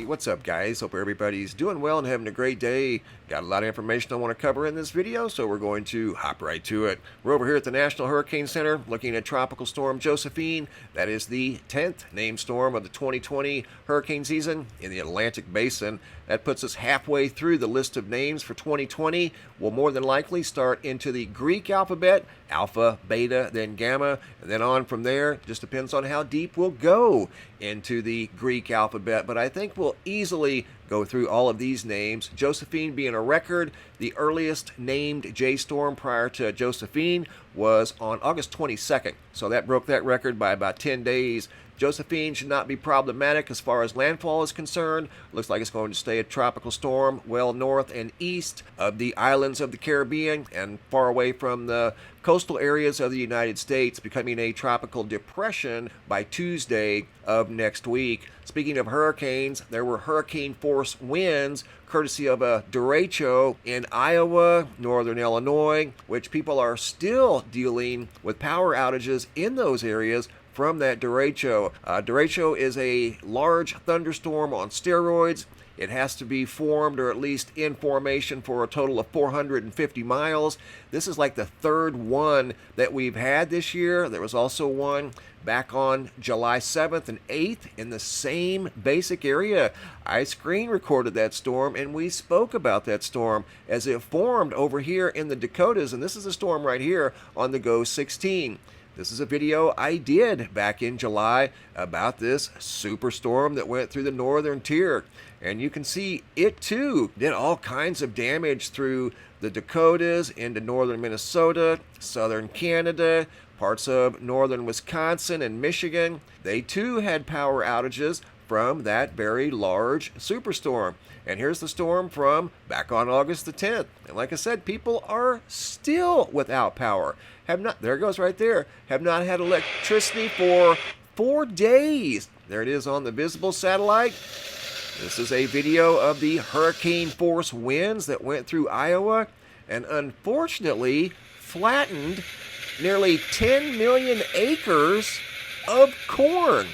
Hey, what's up guys? Hope everybody's doing well and having a great day. Got a lot of information I want to cover in this video, so we're going to hop right to it. We're over here at the National Hurricane Center looking at Tropical Storm Josephine. That is the 10th named storm of the 2020 hurricane season in the Atlantic Basin. That puts us halfway through the list of names for 2020. We'll more than likely start into the Greek alphabet, alpha, beta, then gamma, and then on from there. Just depends on how deep we'll go into the Greek alphabet, but I think we'll easily go through all of these names. Josephine being a record, the earliest named J-storm prior to Josephine was on August 22nd, so that broke that record by about 10 days. Josephine should not be problematic as far as landfall is concerned. Looks like it's going to stay a tropical storm well north and east of the islands of the Caribbean and far away from the coastal areas of the United States, becoming a tropical depression by Tuesday of next week. Speaking of hurricanes, there were hurricane force winds courtesy of a derecho in Iowa, northern Illinois, which people are still dealing with power outages in those areas from that derecho. Derecho is a large thunderstorm on steroids. It has to be formed or at least in formation for a total of 450 miles. This is like the third one that we've had this year. There was also one back on July 7th and 8th in the same basic area. I screen recorded that storm and we spoke about that storm as it formed over here in the Dakotas, and this is a storm right here on the GO 16. This is a video I did back in July about this superstorm that went through the northern tier. And you can see it too did all kinds of damage through the Dakotas into northern Minnesota, southern Canada, parts of northern Wisconsin and Michigan. They too had power outages from that very large superstorm. And here's the storm from back on August the 10th. And like I said, people are still without power. There it goes right there. Have not had electricity for 4 days. There it is on the visible satellite. This is a video of the hurricane force winds that went through Iowa and unfortunately flattened nearly 10 million acres of corn.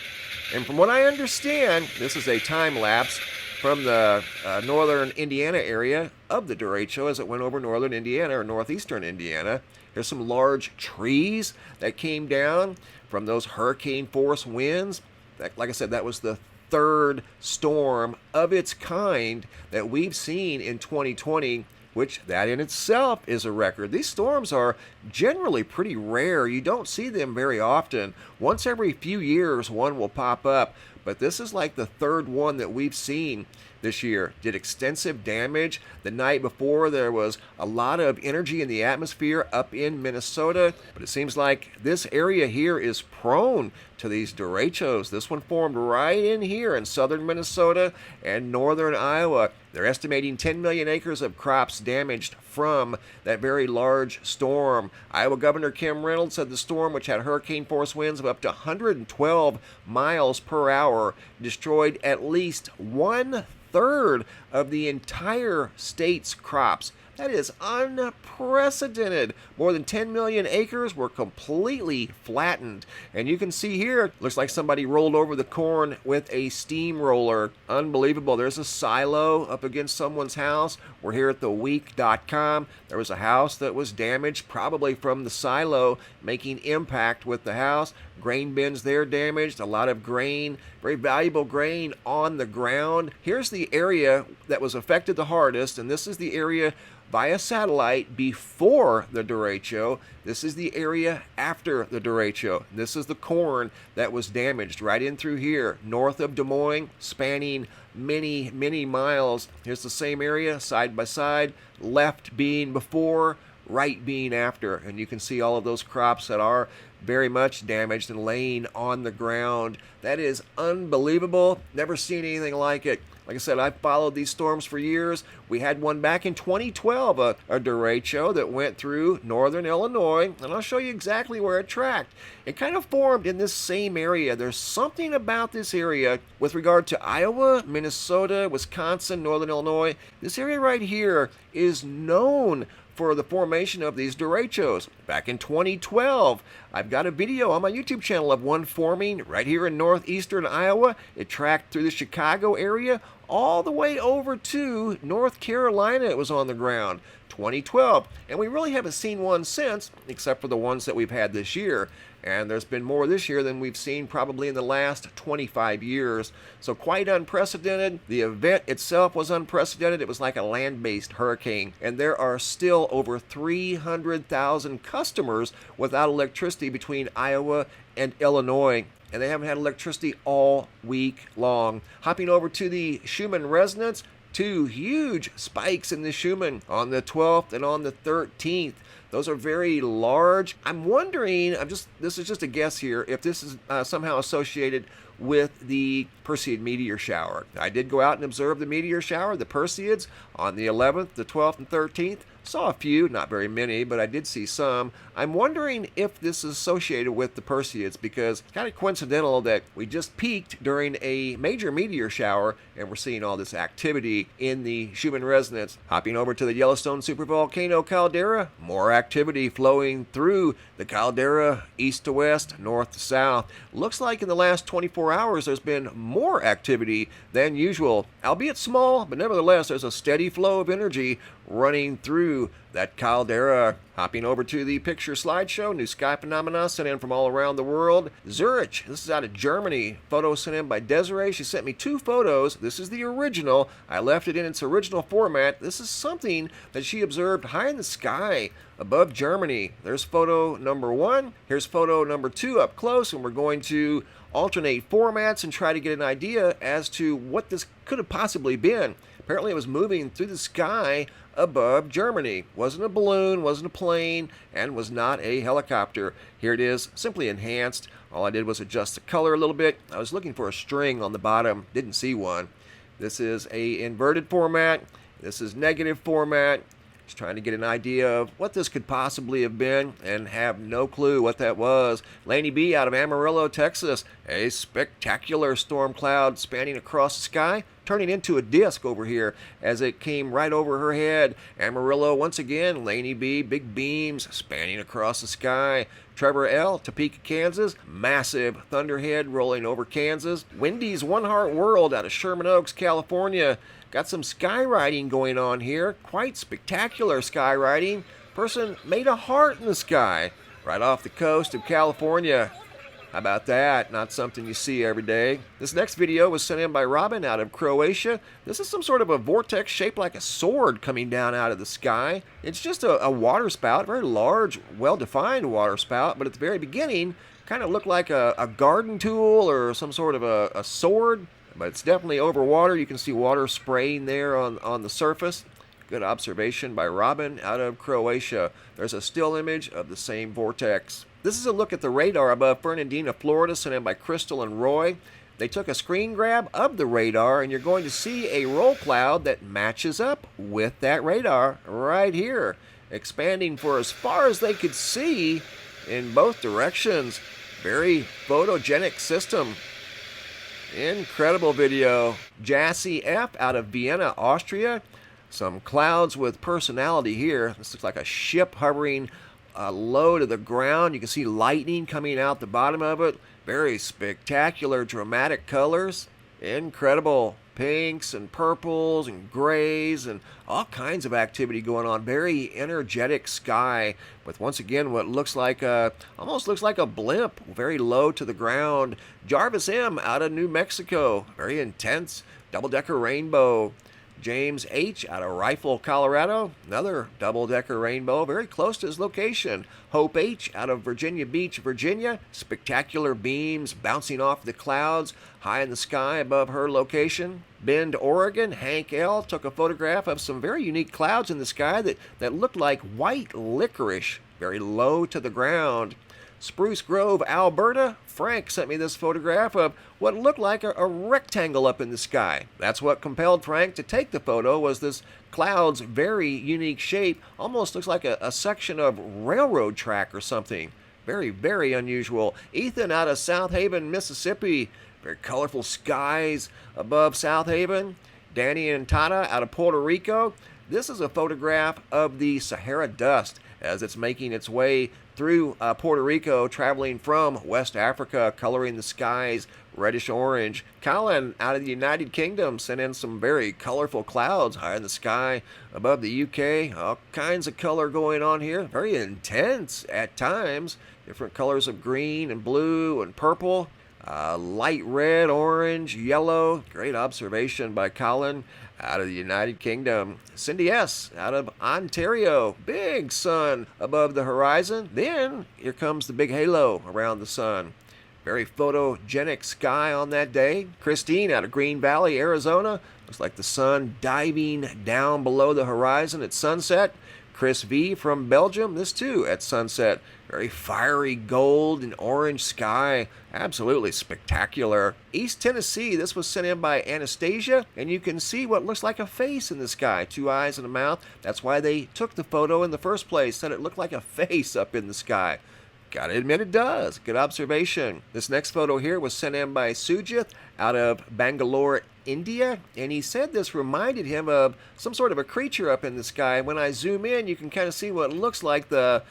And from what I understand, this is a time lapse from the northern Indiana area of the derecho as it went over northern Indiana or northeastern Indiana. There's some large trees that came down from those hurricane force winds. Like I said, that was the third storm of its kind that we've seen in 2020, which that in itself is a record. These storms are generally pretty rare. You don't see them very often. Once every few years, one will pop up, but this is like the third one that we've seen this year. Did extensive damage. The night before, there was a lot of energy in the atmosphere up in Minnesota, but it seems like this area here is prone to these derechos. This one formed right in here in southern Minnesota and northern Iowa. They're estimating 10 million acres of crops damaged from that very large storm. Iowa Governor Kim Reynolds said the storm, which had hurricane force winds of up to 112 miles per hour, destroyed at least 1/3 of the entire state's crops. That is unprecedented. More than 10 million acres were completely flattened. And you can see here, looks like somebody rolled over the corn with a steamroller. Unbelievable. There's a silo up against someone's house. We're here at theweek.com. There was a house that was damaged, probably from the silo making impact with the house. Grain bins there damaged. A lot of grain, very valuable grain on the ground. Here's the area that was affected the hardest, and this is the area via satellite before the derecho. This is the area after the derecho. This is the corn that was damaged right in through here, north of Des Moines, spanning many, many miles. Here's the same area, side by side, left being before, right being after. And you can see all of those crops that are very much damaged and laying on the ground. That is unbelievable. Never seen anything like it. Like I said, I've followed these storms for years. We had one back in 2012, a derecho that went through northern Illinois, and I'll show you exactly where it tracked. It kind of formed in this same area. There's something about this area with regard to Iowa, Minnesota, Wisconsin, northern Illinois. This area right here is known for the formation of these derechos. Back in 2012, I've got a video on my YouTube channel of one forming right here in northeastern Iowa. It tracked through the Chicago area all the way over to North Carolina. It was on the ground. 2012, and we really haven't seen one since, except for the ones that we've had this year. And there's been more this year than we've seen probably in the last 25 years. So quite unprecedented. The event itself was unprecedented. It was like a land-based hurricane. And there are still over 300,000 customers without electricity between Iowa and Illinois. And they haven't had electricity all week long. Hopping over to the Schumann Resonance, 2 huge spikes in the Schumann on the 12th and on the 13th. Those are very large. I'm wondering, this is just a guess here, if this is somehow associated with the Perseid meteor shower. I did go out and observe the meteor shower, the Perseids, on the 11th, the 12th, and 13th. Saw a few, not very many, but I did see some. I'm wondering if this is associated with the Perseids, because it's kind of coincidental that we just peaked during a major meteor shower and we're seeing all this activity in the Schumann Resonance. Hopping over to the Yellowstone supervolcano caldera, more activity flowing through the caldera east to west, north to south. Looks like in the last 24 hours there's been more activity than usual, albeit small, but nevertheless there's a steady flow of energy running through that caldera. Hopping over to the picture slideshow, new sky phenomena sent in from all around the world. Zurich, this is out of Germany. Photo sent in by Desiree. She sent me 2 photos. This is the original. I left it in its original format. This is something that she observed high in the sky above Germany. There's photo number 1. Here's photo number 2 up close, and we're going to alternate formats and try to get an idea as to what this could have possibly been. Apparently it was moving through the sky above Germany. Wasn't a balloon, wasn't a plane, and was not a helicopter. Here it is, simply enhanced. All I did was adjust the color a little bit. I was looking for a string on the bottom, didn't see one. This is a inverted format. This is negative format. Just trying to get an idea of what this could possibly have been and have no clue what that was. Laney B out of Amarillo, Texas. A spectacular storm cloud spanning across the sky, turning into a disc over here as it came right over her head. Amarillo once again, Laney B, big beams spanning across the sky. Trevor L, Topeka, Kansas, massive thunderhead rolling over Kansas. Wendy's One Heart World out of Sherman Oaks, California. Got some skywriting going on here, quite spectacular skywriting. Person made a heart in the sky right off the coast of California. How about that? Not something you see every day. This next video was sent in by Robin out of Croatia. This is some sort of a vortex shaped like a sword coming down out of the sky. It's just a water spout, very large, well-defined water spout, but at the very beginning, kind of looked like a garden tool or some sort of a sword. But it's definitely over water. You can see water spraying there on the surface. Good observation by Robin out of Croatia. There's a still image of the same vortex. This is a look at the radar above Fernandina, Florida, sent in by Crystal and Roy. They took a screen grab of the radar, and you're going to see a roll cloud that matches up with that radar right here, expanding for as far as they could see in both directions. Very photogenic system. Incredible video. Jassy F out of Vienna, Austria. Some clouds with personality here. This looks like a ship hovering low to the ground. You can see lightning coming out the bottom of it. Very spectacular, dramatic colors. Incredible. Pinks and purples and grays and all kinds of activity going on. Very energetic sky with once again what looks like almost looks like a blimp, very low to the ground. Jarvis M out of New Mexico, very intense double-decker rainbow. James H out of Rifle, Colorado, another double-decker rainbow, very close to his location. Hope H out of Virginia Beach, Virginia, spectacular beams bouncing off the clouds high in the sky above her location. Bend, Oregon, Hank L took a photograph of some very unique clouds in the sky that looked like white licorice, very low to the ground. Spruce Grove, Alberta, Frank sent me this photograph of what looked like a rectangle up in the sky. That's what compelled Frank to take the photo, was this cloud's very unique shape. Almost looks like a section of railroad track or something. Very, very unusual. Ethan out of South Haven, Mississippi. Very colorful skies above South Haven. Danny and Tata out of Puerto Rico. This is a photograph of the Sahara dust as it's making its way through Puerto Rico, traveling from West Africa, coloring the skies reddish orange. Colin out of the United Kingdom sent in some very colorful clouds high in the sky above the UK. All kinds of color going on here. Very intense at times. Different colors of green and blue and purple. Light red, orange, yellow. Great observation by Colin out of the United Kingdom. Cindy S. out of Ontario. Big sun above the horizon. Then here comes the big halo around the sun. Very photogenic sky on that day. Christine out of Green Valley, Arizona. Looks like the sun diving down below the horizon at sunset. Chris V from Belgium, this too at sunset. Very fiery gold and orange sky. Absolutely spectacular. East Tennessee, this was sent in by Anastasia, and you can see what looks like a face in the sky. 2 eyes and a mouth. That's why they took the photo in the first place, said it looked like a face up in the sky. Gotta admit it does. Good observation. This next photo here was sent in by Sujit out of Bangalore, India, and he said this reminded him of some sort of a creature up in the sky. When I zoom in, you can kind of see what looks like the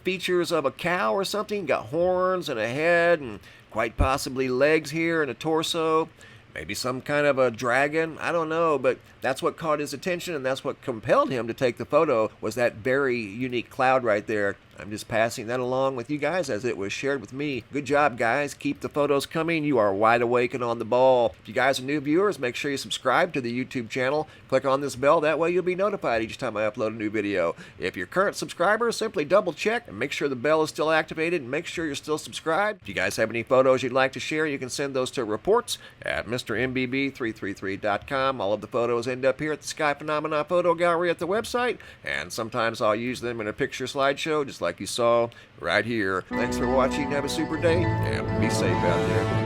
features of a cow or something. Got horns and a head and quite possibly legs here and a torso. Maybe some kind of a dragon, I don't know, but that's what caught his attention and that's what compelled him to take the photo, was that very unique cloud right there. I'm just passing that along with you guys as it was shared with me. Good job, guys. Keep the photos coming. You are wide awake and on the ball. If you guys are new viewers, make sure you subscribe to the YouTube channel. Click on this bell. That way you'll be notified each time I upload a new video. If you're current subscribers, simply double check and make sure the bell is still activated and make sure you're still subscribed. If you guys have any photos you'd like to share, you can send those to reports at MrMBB333.com. All of the photos end up here at the Sky Phenomena Photo Gallery at the website, and sometimes I'll use them in a picture slideshow just like you saw right here. Thanks for watching. Have a super day and be safe out there.